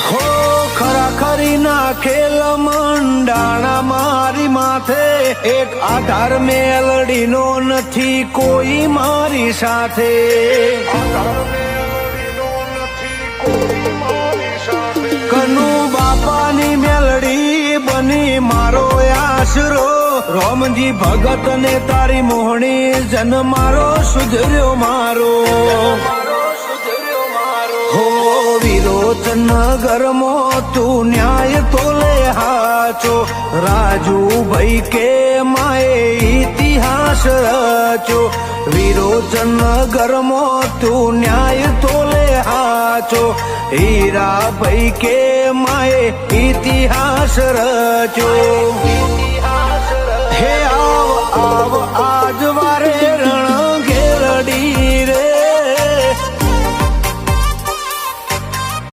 હો ખરા ખરી નાખેલ મંડાણા મારી માથે એક આધાર મેલડીનો નથી કોઈ મારી સાથે કનુ બાપાની મેલડી બની મારો આશરો રોમજી ભગત ને તારી મોહણી જન મારો સુધર્યો મારો હો વિરોચન નગરમાં તું ન્યાય તોલે હાચો રાજુભાઈ કે માએ ઇતિહાસ રચો વિરોચન નગરમાં તું ન્યાય તોલે હાચો હીરાભાઈ કે માએ ઇતિહાસ રચો હે આવ આજ